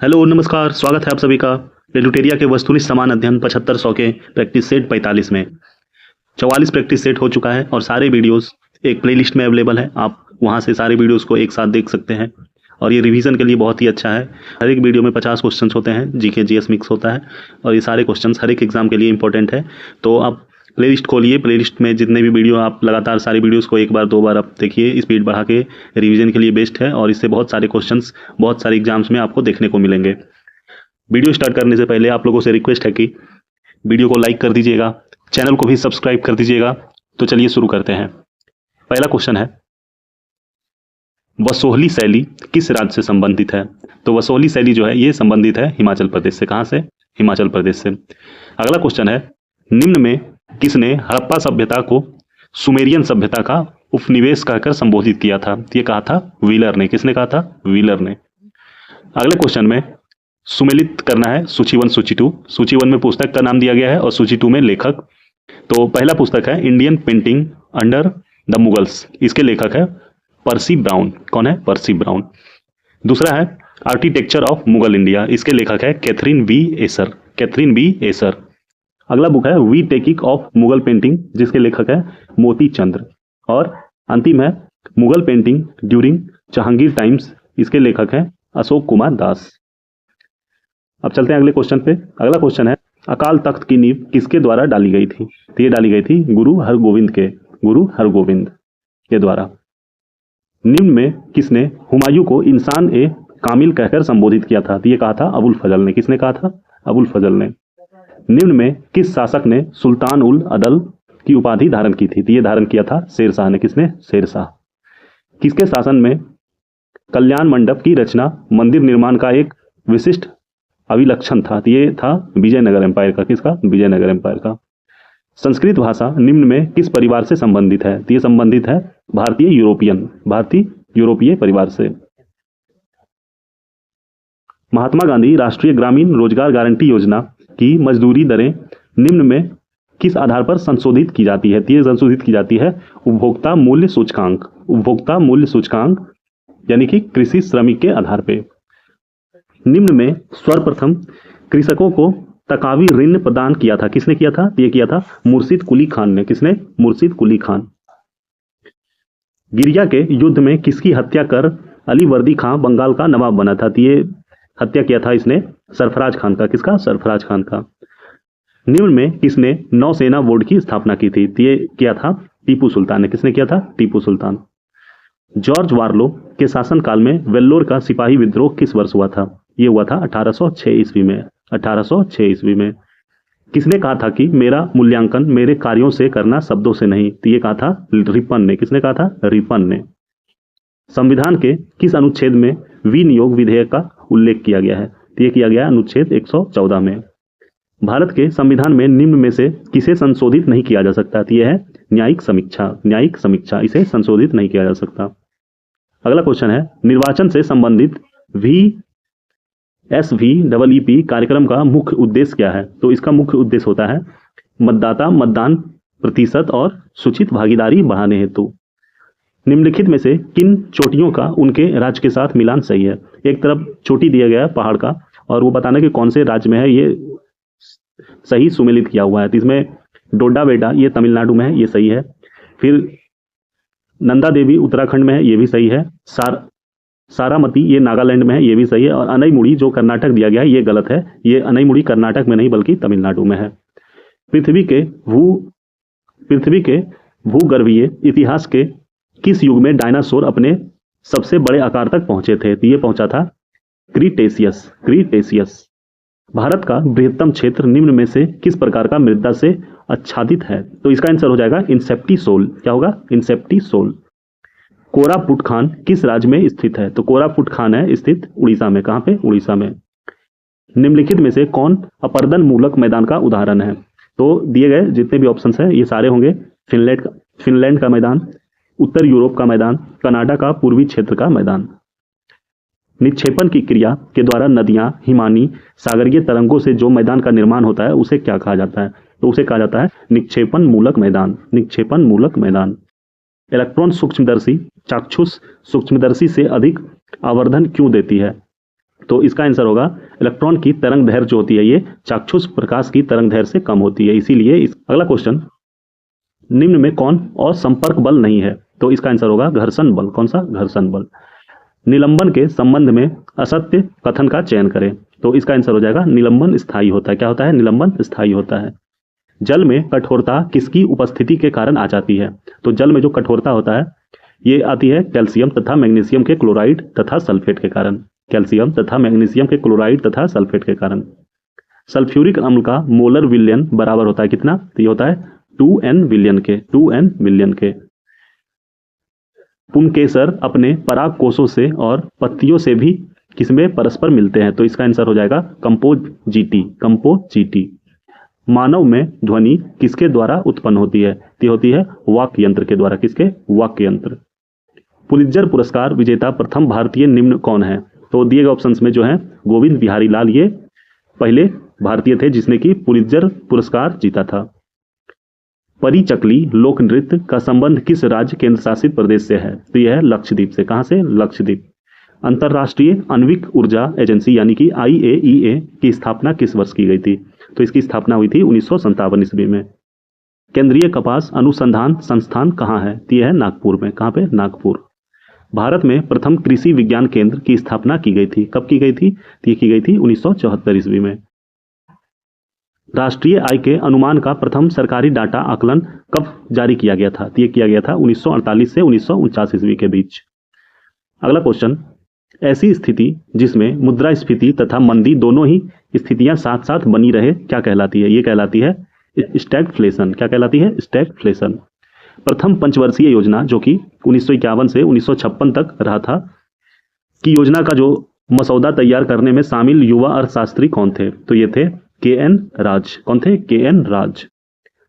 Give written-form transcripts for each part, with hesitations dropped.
Hello नमस्कार, स्वागत है आप सभी का एलुटेरिया के वस्तुनिष्ठ समान अध्ययन 7500 के प्रैक्टिस सेट 45 में। 44 प्रैक्टिस सेट हो चुका है और सारे वीडियोस एक प्लेलिस्ट में अवेलेबल है। आप वहां से सारे वीडियोस को एक साथ देख सकते हैं और ये रिवीजन के लिए बहुत ही अच्छा है। हर एक वीडियो में 50 क्वेश्चंस होते हैं, जीके जीएस मिक्स होता है और ये सारे क्वेश्चंस हर एक एग्जाम के लिए इंपॉर्टेंट है। तो आप प्लेलिस्ट खोलिए, प्लेलिस्ट में जितने भी वीडियो आप लगातार सारी वीडियोस को एक बार दो बार आप देखिए, स्पीड बढ़ा के रिवीजन के लिए बेस्ट है और इससे बहुत सारे क्वेश्चंस बहुत सारे एग्जाम्स में आपको देखने को मिलेंगे। वीडियो स्टार्ट करने से पहले आप लोगों से रिक्वेस्ट है कि वीडियो को लाइक कर दीजिएगा, चैनल को भी सब्सक्राइब कर दीजिएगा। तो चलिए शुरू करते हैं। पहला क्वेश्चन है, वसोहली शैली किस राज्य से संबंधित है? तो वसोहली शैली जो है ये संबंधित है हिमाचल प्रदेश से। कहाँ से? हिमाचल प्रदेश से। अगला क्वेश्चन है, निम्न में किसने हड़प्पा सभ्यता को सुमेरियन सभ्यता का उपनिवेश कहकर संबोधित किया था? ये कहा था व्हीलर ने। किसने कहा था? व्हीलर ने। अगले क्वेश्चन में सुमेलित करना है सूची 1 सूची 2। सूची 1 में पुस्तक का नाम दिया गया है और सूची 2 में लेखक। तो पहला पुस्तक है Indian painting under the Mughals, इसके लेखक है पर्सी ब्राउन। कौन है? Percy Brown. दूसरा है आर्किटेक्चर ऑफ मुगल इंडिया, इसके लेखक है Catherine B Asher. Catherine B Asher. अगला बुक है we taking of Mughal painting, जिसके लेखक है मोती चंद्र। और अंतिम है Mughal painting during Jahangir times, इसके लेखक है अशोक कुमार दास। अब चलते हैं अगले क्वेश्चन पे। अगला क्वेश्चन है, अकाल तख्त की नींव किसके द्वारा डाली गई थी? तो ये डाली गई थी गुरु हरगोविंद के, गुरु हरगोविंद के द्वारा। निम्न में किसने हुमायूं को इंसान ए कामिल कहकर संबोधित किया था? तो ये कहा था अबुल फजल ने। किसने कहा था? अबुल फजल ने। निम्न में किस शासक ने सुल्तान उल अदल की उपाधि धारण की थी? तो ये धारण किया था शेरशाह ने। किसने? शेरशाह। किसके शासन में कल्याण मंडप की रचना मंदिर निर्माण का एक विशिष्ट अभिलक्षण था? तो ये था विजयनगर एम्पायर का। किसका? विजयनगर एम्पायर का। संस्कृत भाषा निम्न में किस परिवार से संबंधित है? तो ये संबंधित है भारतीय यूरोपीय परिवार से। महात्मा गांधी राष्ट्रीय ग्रामीण रोजगार गारंटी योजना की मजदूरी दरें निम्न में किस आधार पर संशोधित की जाती है? तो ये संशोधित की जाती है उपभोक्ता मूल्य सूचकांक, उपभोक्ता मूल्य सूचकांक यानी कि कृषि श्रमिक के आधार पर। निम्न में सर्वप्रथम कृषकों को तकावी ऋण प्रदान किया था? किसने किया था? ये किया था मुर्शिद कुली खान ने। किसने? मुर्शिद कुली खान। गिरिया के युद्ध में किसकी हत्या कर अली वर्दी खां बंगाल का नवाब बना था? तो ये हत्या किया था इसने सरफराज खान का। किसका? सरफराज खान का। निम्न में किसने नौसेना बोर्ड की स्थापना की थी? तो ये किया था टीपू सुल्तान ने। किसने किया था? टीपू सुल्तान। जॉर्ज वार्लो के शासनकाल में वेल्लोर का सिपाही विद्रोह किस वर्ष हुआ था? ये हुआ था 1806 ईस्वी में। 1806 ईस्वी में। किसने कहा था कि मेरा मूल्यांकन मेरे कार्यों से करना, शब्दों से नहीं? तो ये कहा था रिपन ने। किसने कहा था? रिपन ने। संविधान के किस अनुच्छेद में विनियोग विधेयक का उल्लेख किया गया है? तो ये किया गया अनुच्छेद 114 में। भारत के संविधान में निम्न में से किसे संशोधित नहीं किया जा सकता? तो यह है न्यायिक समीक्षा। न्यायिक समीक्षा, इसे संशोधित नहीं किया जा सकता। अगला क्वेश्चन है, निर्वाचन से संबंधित VSVEEP कार्यक्रम का मुख्य उद्देश्य क्या है? तो इसका मुख्य उद्देश्य होता है मतदाता मतदान प्रतिशत और सूचित भागीदारी बढ़ाने हेतु। निम्नलिखित में से किन चोटियों का उनके राज्य के साथ मिलान सही है? एक तरफ चोटी दिया गया है पहाड़ का और वो बताना कि कौन से राज्य में है, ये सही सुमेलित किया हुआ है। तो इसमें डोडा बेटा ये तमिलनाडु में है, ये सही है। फिर नंदा देवी उत्तराखंड में है, ये भी सही है। सारामती ये नागालैंड में है, ये भी सही है। और अनईमुड़ी जो कर्नाटक दिया गया है ये गलत है, ये अनईमुड़ी कर्नाटक में नहीं बल्कि तमिलनाडु में है। पृथ्वी के भूगर्भीय इतिहास के किस युग में डायनासोर अपने सबसे बड़े आकार तक पहुंचे थे? तो ये पहुंचा था क्रीटेशियस। भारत का बृहत्तम क्षेत्र निम्न में से किस प्रकार का मृदा से आच्छादित है? तो इसका आंसर हो जाएगा इंसेप्टिसोल। क्या होगा? इंसेप्टिसोल। कोरापुट खान किस राज्य में स्थित है? तो कोरापुट खान है स्थित उड़ीसा में। कहां पे? उड़ीसा में। निम्नलिखित में से कौन अपर्दन मूलक मैदान का उदाहरण है? तो दिए गए जितने भी ऑप्शंस हैं ये सारे होंगे फिनलैंड का मैदान, उत्तर यूरोप का मैदान, कनाडा का पूर्वी क्षेत्र का मैदान। निक्षेपण की क्रिया के द्वारा नदियां, हिमानी, सागरीय तरंगों से जो मैदान का निर्माण होता है उसे क्या कहा जाता है? तो उसे कहा जाता है निक्षेपण मूलक मैदान। निक्षेपण मूलक मैदान। इलेक्ट्रॉन सूक्ष्मदर्शी चाक्षुष सूक्ष्मदर्शी से अधिक आवर्धन क्यों देती है? तो इसका आंसर होगा इलेक्ट्रॉन की तरंग दैर्ध्य जो होती है ये चाक्षुष प्रकाश की तरंग दैर्ध्य से कम होती है, इसीलिए अगला क्वेश्चन, निम्न में कौन और संपर्क बल नहीं है? तो इसका आंसर होगा घर्षण बल। कौन सा? घर्षण बल। निलंबन के संबंध में असत्य कथन का चयन करें। तो इसका आंसर हो जाएगा निलंबन स्थायी होता है। क्या होता है? निलंबन स्थायी होता है। जल में कठोरता किसकी उपस्थिति के कारण आ जाती है? तो जल में जो कठोरता होता है ये आती है कैल्शियम तथा मैग्नीशियम के क्लोराइड तथा सल्फेट के कारण। कैल्शियम तथा मैग्नीशियम के क्लोराइड तथा सल्फेट के कारण। सल्फ्यूरिक अम्ल का मोलर विलयन बराबर होता है कितना? तो ये होता है 2n विलयन के। 2n विलयन के। पुंकेसर अपने पराग कोशों से और पत्तियों से भी किसमें परस्पर मिलते हैं? तो इसका आंसर हो जाएगा कंपोजीटी। कंपोजीटी। मानव में ध्वनि किसके द्वारा उत्पन्न होती है? ये होती है वाक्य यंत्र के द्वारा। किसके? वाक्य यंत्र। पुलित्जर पुरस्कार विजेता प्रथम भारतीय निम्न कौन है? तो दिए गए ऑप्शंस में जो है गोविंद बिहारी लाल ये पहले भारतीय थे जिसने कि पुलित्जर पुरस्कार जीता था। परिचकली लोक नृत्य का संबंध किस राज्य केंद्र शासित प्रदेश से है? तो यह है लक्षद्वीप से। कहां से? लक्षद्वीप। अंतरराष्ट्रीय आणविक ऊर्जा एजेंसी यानी कि IAEA की स्थापना किस वर्ष की गई थी? तो इसकी स्थापना हुई थी 1957 ईस्वी में। केंद्रीय कपास अनुसंधान संस्थान कहाँ है? तो यह है नागपुर में। कहाँ पे? नागपुर। भारत में प्रथम कृषि विज्ञान केंद्र की स्थापना की गई थी। कब की गई थी? तो ये की गई थी 1974 ईस्वी में। राष्ट्रीय आय के अनुमान का प्रथम सरकारी डाटा आकलन कब जारी किया गया था? तो ये किया गया था 1948 से 1949 ईस्वी के बीच। अगला क्वेश्चन, ऐसी स्थिति जिसमें मुद्रास्फीति तथा मंदी दोनों ही स्थितियां साथ साथ बनी रहे क्या कहलाती है? ये कहलाती है स्टैगफ्लेशन। क्या कहलाती है? स्टैगफ्लेशन। प्रथम पंचवर्षीय योजना जो कि 1951 से 1956 तक रहा था की योजना का जो मसौदा तैयार करने में शामिल युवा अर्थशास्त्री कौन थे? तो ये थे KN राज। कौन थे? KN राज।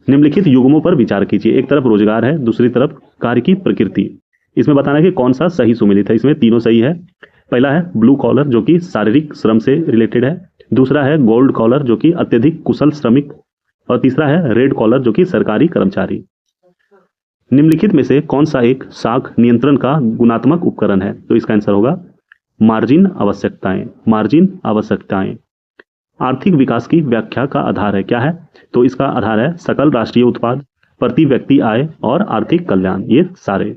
निम्नलिखित युग्मों पर विचार कीजिए। एक तरफ रोजगार है, दूसरी तरफ कार्य की प्रकृति। इसमें बताना है कि कौन सा सही सुमेलित है। इसमें तीनों सही है। पहला है ब्लू कॉलर जो कि शारीरिक श्रम से रिलेटेड है। दूसरा है गोल्ड कॉलर जो कि अत्यधिक कुशल श्रमिक। और तीसरा है रेड कॉलर जो कि सरकारी कर्मचारी। निम्नलिखित में से कौन सा एक साख नियंत्रण का गुणात्मक उपकरण है? तो इसका आंसर होगा मार्जिन आवश्यकताएं। मार्जिन आवश्यकताएं। आर्थिक विकास की व्याख्या का आधार है क्या है? तो इसका आधार है सकल राष्ट्रीय उत्पाद, प्रति व्यक्ति आय और आर्थिक कल्याण। ये सारे।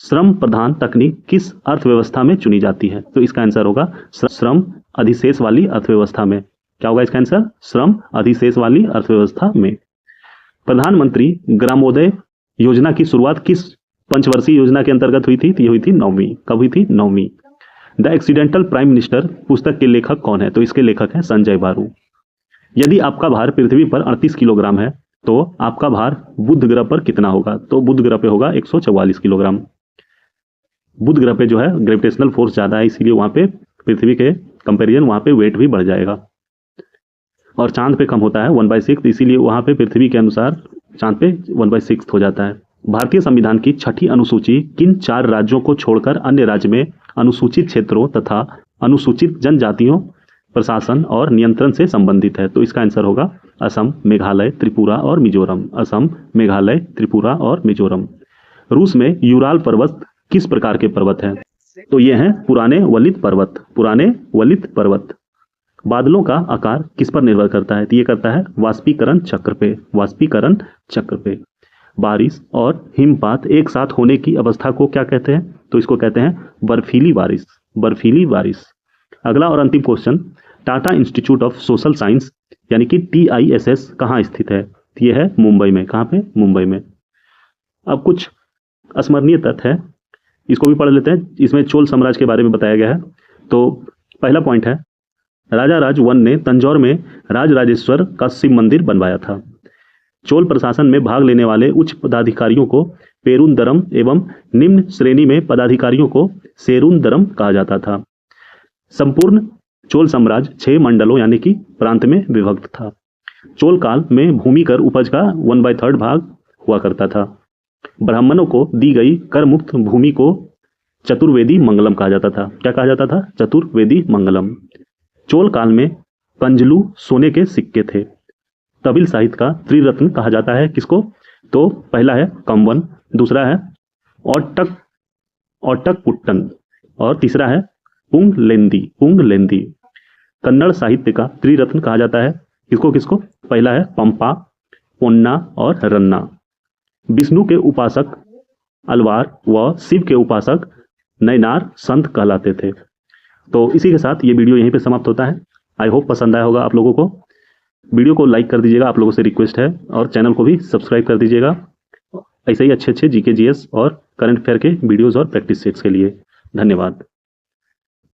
श्रम प्रधान तकनीक किस अर्थव्यवस्था में चुनी जाती है? तो इसका आंसर होगा श्रम अधिशेष वाली अर्थव्यवस्था में। क्या होगा इसका आंसर? श्रम अधिशेष वाली अर्थव्यवस्था में। प्रधानमंत्री ग्रामोदय योजना की शुरुआत किस पंचवर्षीय योजना के अंतर्गत हुई थी? तो ये हुई थी 9वीं। कब हुई थी? 9वीं। द एक्सीडेंटल प्राइम मिनिस्टर पुस्तक के लेखक कौन है? तो इसके लेखक हैं संजय बारू। यदि आपका भार पृथ्वी पर 38 किलोग्राम है तो आपका भार बुध ग्रह पर कितना होगा? तो बुध ग्रह पे होगा 144 किलोग्राम। बुध ग्रह पे जो है ग्रेविटेशनल फोर्स ज्यादा है, इसीलिए वहां पे पृथ्वी के कंपैरिजन वहां पे वेट भी बढ़ जाएगा। और चांद पे कम होता है 1/6, इसीलिए वहां पे पृथ्वी के अनुसार चांद पे 1/6 हो जाता है। भारतीय संविधान की 6ठी अनुसूची किन 4 राज्यों को छोड़कर अन्य राज्य में अनुसूचित क्षेत्रों तथा अनुसूचित जनजातियों प्रशासन और नियंत्रण से संबंधित है? तो इसका आंसर होगा असम, मेघालय, त्रिपुरा और मिजोरम। असम, मेघालय, त्रिपुरा और मिजोरम। रूस में यूराल पर्वत किस प्रकार के पर्वत हैं? तो ये हैं पुराने वलित पर्वत। पुराने वलित पर्वत। बादलों का आकार किस पर निर्भर करता है? तो ये करता है वाष्पीकरण चक्र पे। वाष्पीकरण चक्र पे। बारिश और हिमपात एक साथ होने की अवस्था को क्या कहते हैं? तो इसको कहते हैं बर्फीली बारिश। बर्फीली बारिश। अगला और अंतिम question, Tata institute of social science यानी कि TISS कहाँ स्थित है? तो ये है मुंबई में। कहाँ पे? मुंबई में। अब कुछ स्मरणीय तथ्य है, इसको भी पढ़ लेते हैं। इसमें चोल साम्राज्य के बारे में बताया गया है। तो पहला पॉइंट है, राजा राज 1 ने तंजौर में राजराजेश्वर का शिव मंदिर बनवाया था। चोल प्रशासन में भाग लेने वाले उच्च पदाधिकारियों को पेरुंदरम एवं निम्न श्रेणी में पदाधिकारियों को सेरुंदरम कहा जाता था। संपूर्ण चोल साम्राज्य 6 मंडलों यानी कि प्रांत में विभक्त था। चोल काल में भूमि कर उपज का 1/3 भाग हुआ करता था। ब्राह्मणों को दी गई कर मुक्त भूमि को चतुर्वेदी मंगलम कहा जाता था। क्या कहा जाता था? चतुर्वेदी मंगलम। चोल काल में कंजलू सोने के सिक्के थे। तमिल साहित्य का त्रिरत्न कहा जाता है किसको? तो पहला है कम्बन, दूसरा है ओट्टक पुट्टन और तीसरा है पुंगलेंदी। कन्नड़ साहित्य का त्रिरत्न कहा जाता है किसको किसको? पहला है पंपा, पोन्ना और रन्ना। विष्णु के उपासक अलवार व शिव के उपासक नयनार संत कहलाते थे। तो इसी के साथ ये वीडियो यहीं पे समाप्त होता है। आई होप पसंद आया होगा आप लोगों को। वीडियो को लाइक कर दीजिएगा, आप लोगों से रिक्वेस्ट है, और चैनल को भी सब्सक्राइब कर दीजिएगा ऐसे ही अच्छे अच्छे जीके जीएस और करंट अफेयर के वीडियोस और प्रैक्टिस सेट्स के लिए। धन्यवाद।